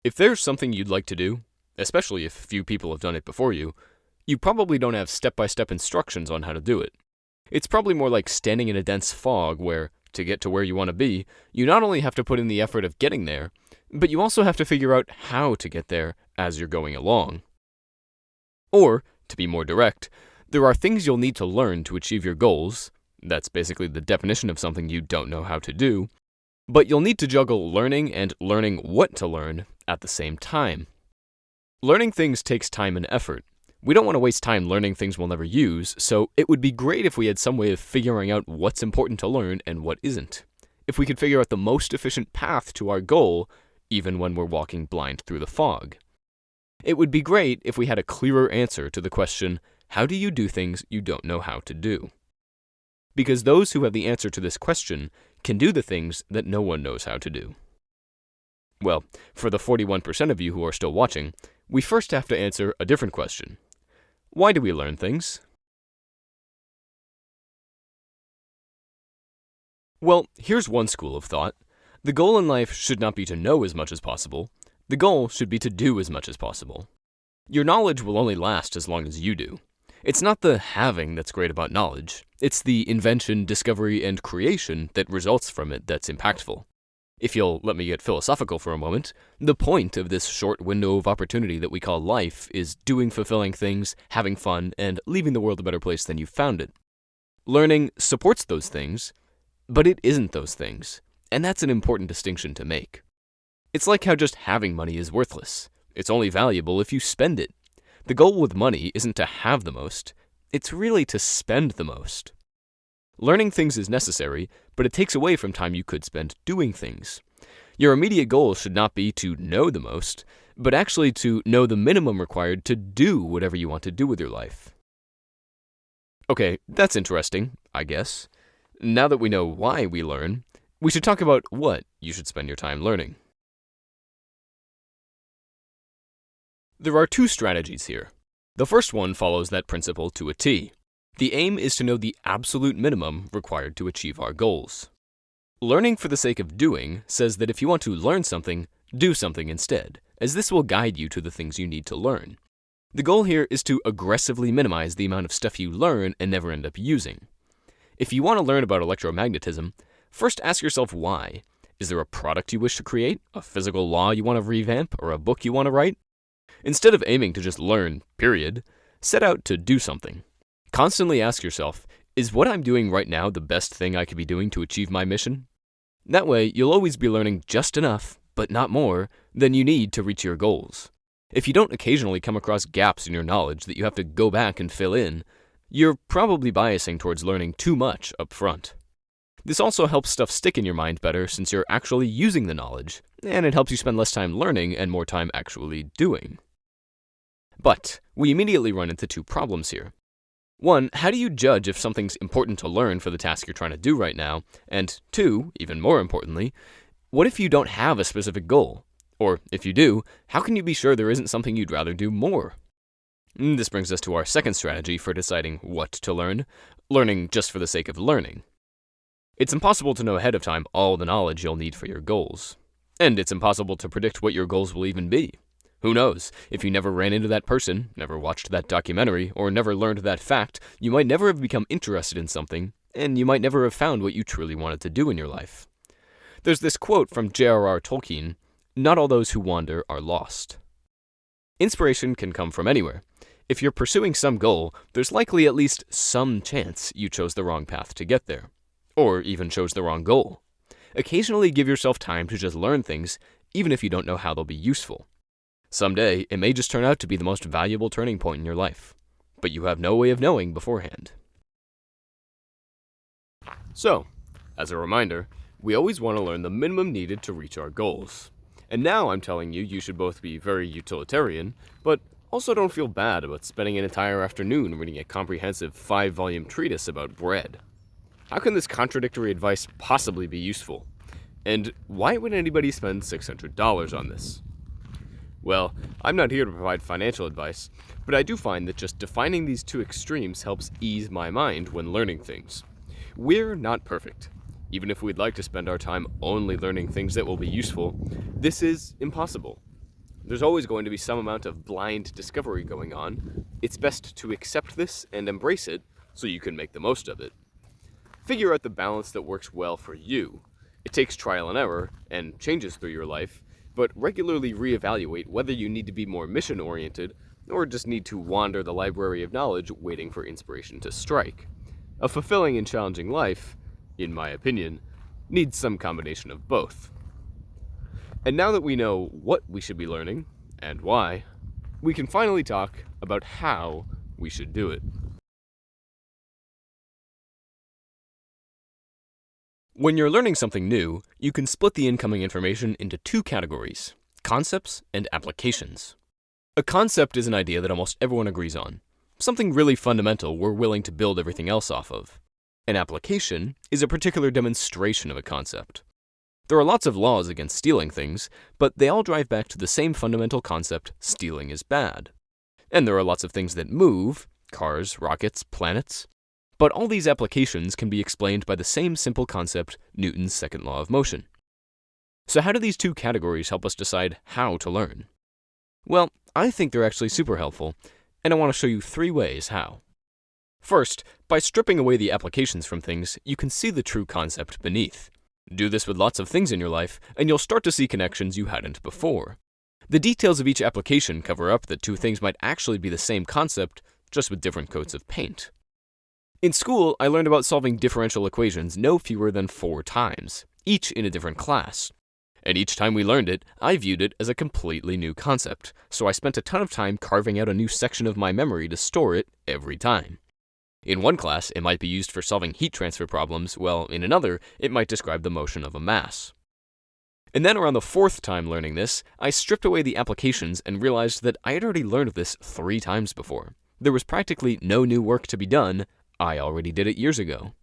If there's something you'd like to do, especially if few people have done it before you probably don't have step-by-step instructions on how to do it. It's probably more like standing in a dense fog where, to get to where you want to be, you not only have to put in the effort of getting there, but you also have to figure out how to get there as you're going along. Or, to be more direct, there are things you'll need to learn to achieve your goals. That's basically the definition of something you don't know how to do. But you'll need to juggle learning and learning what to learn at the same time. Learning things takes time and effort. We don't want to waste time learning things we'll never use, so it would be great if we had some way of figuring out what's important to learn and what isn't. If we could figure out the most efficient path to our goal, even when we're walking blind through the fog. It would be great if we had a clearer answer to the question, how do you do things you don't know how to do? Because those who have the answer to this question can do the things that no one knows how to do. Well, for the 41% of you who are still watching, we first have to answer a different question. Why do we learn things? Well, here's one school of thought. The goal in life should not be to know as much as possible. The goal should be to do as much as possible. Your knowledge will only last as long as you do. It's not the having that's great about knowledge. It's the invention, discovery, and creation that results from it that's impactful. If you'll let me get philosophical for a moment, the point of this short window of opportunity that we call life is doing fulfilling things, having fun, and leaving the world a better place than you found it. Learning supports those things, but it isn't those things, and that's an important distinction to make. It's like how just having money is worthless. It's only valuable if you spend it. The goal with money isn't to have the most, it's really to spend the most. Learning things is necessary, but it takes away from time you could spend doing things. Your immediate goal should not be to know the most, but actually to know the minimum required to do whatever you want to do with your life. Okay, that's interesting, I guess. Now that we know why we learn, we should talk about what you should spend your time learning. There are two strategies here. The first one follows that principle to a T. The aim is to know the absolute minimum required to achieve our goals. Learning for the sake of doing says that if you want to learn something, do something instead, as this will guide you to the things you need to learn. The goal here is to aggressively minimize the amount of stuff you learn and never end up using. If you want to learn about electromagnetism, first ask yourself why. Is there a product you wish to create, a physical law you want to revamp, or a book you want to write? Instead of aiming to just learn, period, set out to do something. Constantly ask yourself, is what I'm doing right now the best thing I could be doing to achieve my mission? That way, you'll always be learning just enough, but not more, than you need to reach your goals. If you don't occasionally come across gaps in your knowledge that you have to go back and fill in, you're probably biasing towards learning too much up front. This also helps stuff stick in your mind better since you're actually using the knowledge, and it helps you spend less time learning and more time actually doing. But we immediately run into two problems here. One, how do you judge if something's important to learn for the task you're trying to do right now? And two, even more importantly, what if you don't have a specific goal? Or if you do, how can you be sure there isn't something you'd rather do more? This brings us to our second strategy for deciding what to learn, learning just for the sake of learning. It's impossible to know ahead of time all the knowledge you'll need for your goals. And it's impossible to predict what your goals will even be. Who knows, if you never ran into that person, never watched that documentary, or never learned that fact, you might never have become interested in something, and you might never have found what you truly wanted to do in your life. There's this quote from J.R.R. Tolkien, "Not all those who wander are lost." Inspiration can come from anywhere. If you're pursuing some goal, there's likely at least some chance you chose the wrong path to get there, or even chose the wrong goal. Occasionally give yourself time to just learn things, even if you don't know how they'll be useful. Someday, it may just turn out to be the most valuable turning point in your life, but you have no way of knowing beforehand. So, as a reminder, we always want to learn the minimum needed to reach our goals. And now I'm telling you should both be very utilitarian, but also don't feel bad about spending an entire afternoon reading a comprehensive 5-volume treatise about bread. How can this contradictory advice possibly be useful? And why would anybody spend $600 on this? Well, I'm not here to provide financial advice, but I do find that just defining these two extremes helps ease my mind when learning things. We're not perfect. Even if we'd like to spend our time only learning things that will be useful, this is impossible. there's always going to be some amount of blind discovery going on. It's best to accept this and embrace it so you can make the most of it. Figure out the balance that works well for you. It takes trial and error and changes through your life, but regularly reevaluate whether you need to be more mission-oriented or just need to wander the library of knowledge waiting for inspiration to strike. A fulfilling and challenging life, in my opinion, needs some combination of both. And now that we know what we should be learning, and why, we can finally talk about how we should do it. When you're learning something new, you can split the incoming information into two categories: concepts and applications. A concept is an idea that almost everyone agrees on, something really fundamental we're willing to build everything else off of. An application is a particular demonstration of a concept. There are lots of laws against stealing things, but they all drive back to the same fundamental concept: stealing is bad. And there are lots of things that move, cars, rockets, planets. But all these applications can be explained by the same simple concept, Newton's second law of motion. So how do these two categories help us decide how to learn? Well, I think they're actually super helpful, and I want to show you 3 ways how. First, by stripping away the applications from things, you can see the true concept beneath. Do this with lots of things in your life, and you'll start to see connections you hadn't before. The details of each application cover up that 2 things might actually be the same concept, just with different coats of paint. In school, I learned about solving differential equations no fewer than 4 times, each in a different class. And each time we learned it, I viewed it as a completely new concept, so I spent a ton of time carving out a new section of my memory to store it every time. In one class, it might be used for solving heat transfer problems, while in another, it might describe the motion of a mass. And then around the 4th time learning this, I stripped away the applications and realized that I had already learned this 3 times before. There was practically no new work to be done. I already did it years ago.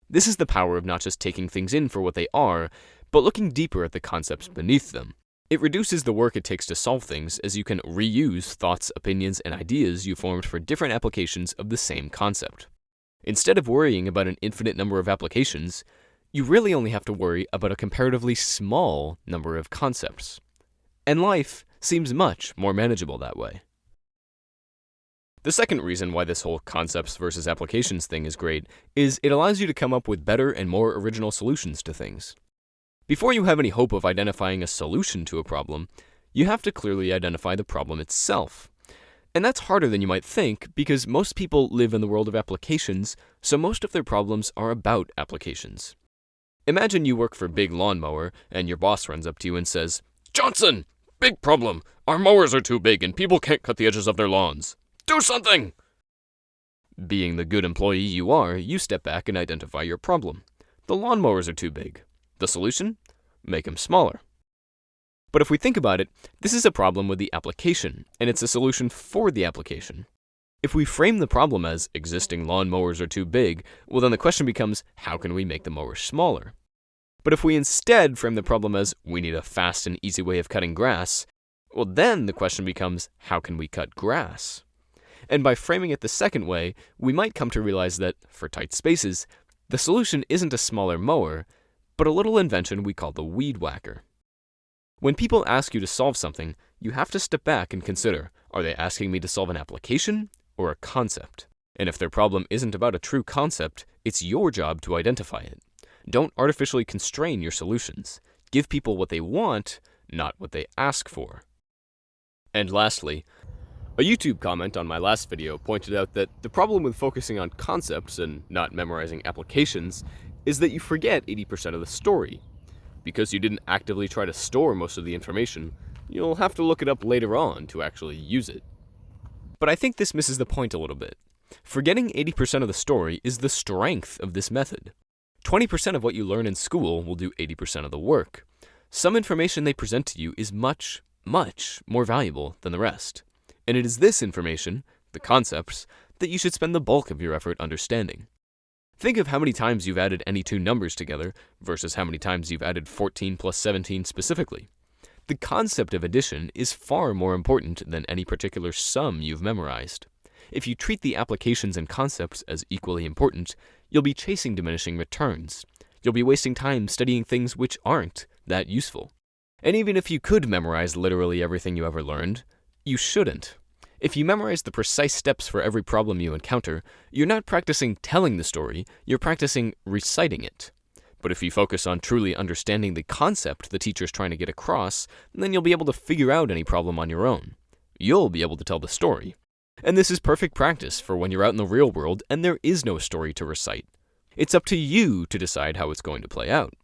This is the power of not just taking things in for what they are, but looking deeper at the concepts beneath them. It reduces the work it takes to solve things, as you can reuse thoughts, opinions, and ideas you formed for different applications of the same concept. Instead of worrying about an infinite number of applications, you really only have to worry about a comparatively small number of concepts. And life seems much more manageable that way. The second reason why this whole concepts versus applications thing is great is it allows you to come up with better and more original solutions to things. Before you have any hope of identifying a solution to a problem, you have to clearly identify the problem itself. And that's harder than you might think because most people live in the world of applications, so most of their problems are about applications. Imagine you work for Big Lawnmower and your boss runs up to you and says, "Johnson, big problem. Our mowers are too big and people can't cut the edges of their lawns. Do something!" Being the good employee you are, you step back and identify your problem. The lawnmowers are too big. The solution? Make them smaller. But if we think about it, this is a problem with the application, and it's a solution for the application. If we frame the problem as existing lawnmowers are too big, well then the question becomes, how can we make the mower smaller? But if we instead frame the problem as, we need a fast and easy way of cutting grass, well then the question becomes, how can we cut grass? And by framing it the second way, we might come to realize that, for tight spaces, the solution isn't a smaller mower, but a little invention we call the weed whacker. When people ask you to solve something, you have to step back and consider, are they asking me to solve an application or a concept? And if their problem isn't about a true concept, it's your job to identify it. Don't artificially constrain your solutions. Give people what they want, not what they ask for. And lastly, a YouTube comment on my last video pointed out that the problem with focusing on concepts and not memorizing applications is that you forget 80% of the story. Because you didn't actively try to store most of the information, you'll have to look it up later on to actually use it. But I think this misses the point a little bit. Forgetting 80% of the story is the strength of this method. 20% of what you learn in school will do 80% of the work. Some information they present to you is much, much more valuable than the rest. And it is this information, the concepts, that you should spend the bulk of your effort understanding. Think of how many times you've added any 2 numbers together versus how many times you've added 14 plus 17 specifically. The concept of addition is far more important than any particular sum you've memorized. If you treat the applications and concepts as equally important, you'll be chasing diminishing returns. You'll be wasting time studying things which aren't that useful. And even if you could memorize literally everything you ever learned, you shouldn't. If you memorize the precise steps for every problem you encounter, you're not practicing telling the story, you're practicing reciting it. But if you focus on truly understanding the concept the teacher's trying to get across, then you'll be able to figure out any problem on your own. You'll be able to tell the story. And this is perfect practice for when you're out in the real world and there is no story to recite. It's up to you to decide how it's going to play out.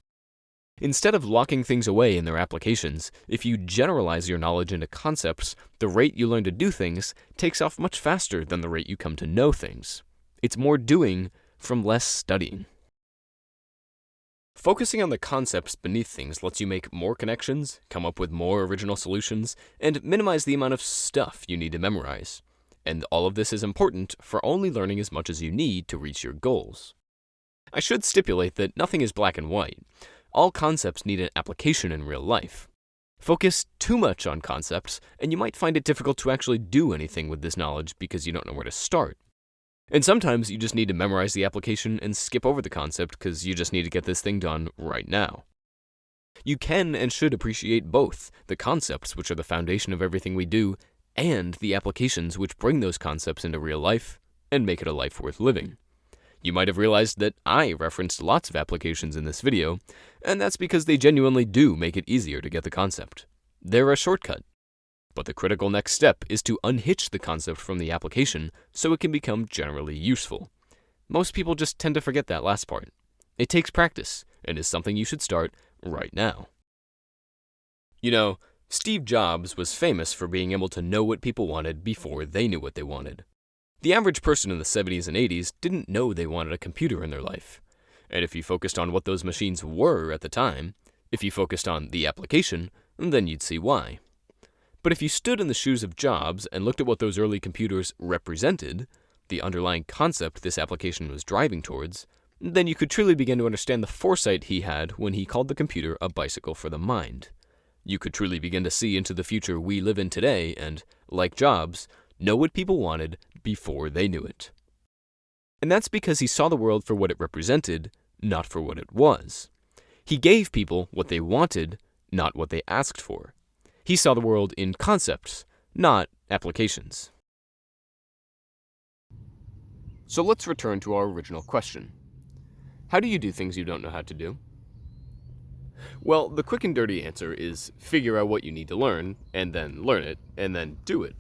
Instead of locking things away in their applications, if you generalize your knowledge into concepts, the rate you learn to do things takes off much faster than the rate you come to know things. It's more doing from less studying. Focusing on the concepts beneath things lets you make more connections, come up with more original solutions, and minimize the amount of stuff you need to memorize. And all of this is important for only learning as much as you need to reach your goals. I should stipulate that nothing is black and white. All concepts need an application in real life. Focus too much on concepts, and you might find it difficult to actually do anything with this knowledge because you don't know where to start. And sometimes you just need to memorize the application and skip over the concept because you just need to get this thing done right now. You can and should appreciate both, the concepts, which are the foundation of everything we do, and the applications which bring those concepts into real life and make it a life worth living. You might have realized that I referenced lots of applications in this video, and that's because they genuinely do make it easier to get the concept. They're a shortcut. But the critical next step is to unhitch the concept from the application so it can become generally useful. Most people just tend to forget that last part. It takes practice, and is something you should start right now. You know, Steve Jobs was famous for being able to know what people wanted before they knew what they wanted. The average person in the 70s and 80s didn't know they wanted a computer in their life. And if you focused on what those machines were at the time, if you focused on the application, then you'd see why. But if you stood in the shoes of Jobs and looked at what those early computers represented, the underlying concept this application was driving towards, then you could truly begin to understand the foresight he had when he called the computer a bicycle for the mind. You could truly begin to see into the future we live in today and, like Jobs, know what people wanted before they knew it. And that's because he saw the world for what it represented, not for what it was. He gave people what they wanted, not what they asked for. He saw the world in concepts, not applications. So let's return to our original question. How do you do things you don't know how to do? Well, the quick and dirty answer is figure out what you need to learn, and then learn it, and then do it.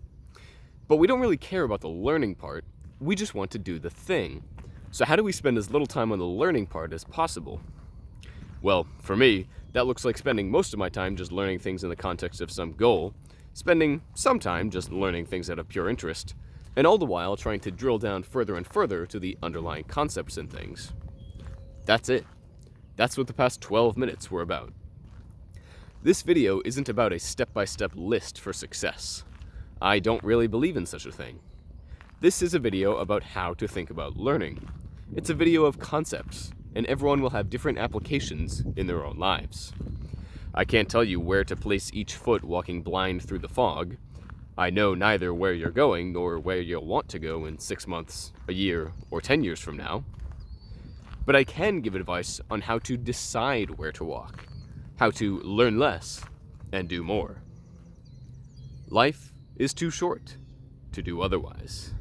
But we don't really care about the learning part, we just want to do the thing. So how do we spend as little time on the learning part as possible? Well, for me, that looks like spending most of my time just learning things in the context of some goal, spending some time just learning things out of pure interest, and all the while trying to drill down further and further to the underlying concepts in things. That's it. That's what the past 12 minutes were about. This video isn't about a step-by-step list for success. I don't really believe in such a thing. This is a video about how to think about learning. It's a video of concepts, and everyone will have different applications in their own lives. I can't tell you where to place each foot walking blind through the fog. I know neither where you're going nor where you'll want to go in 6 months, a year, or 10 years from now. But I can give advice on how to decide where to walk, how to learn less and do more. Life is too short to do otherwise.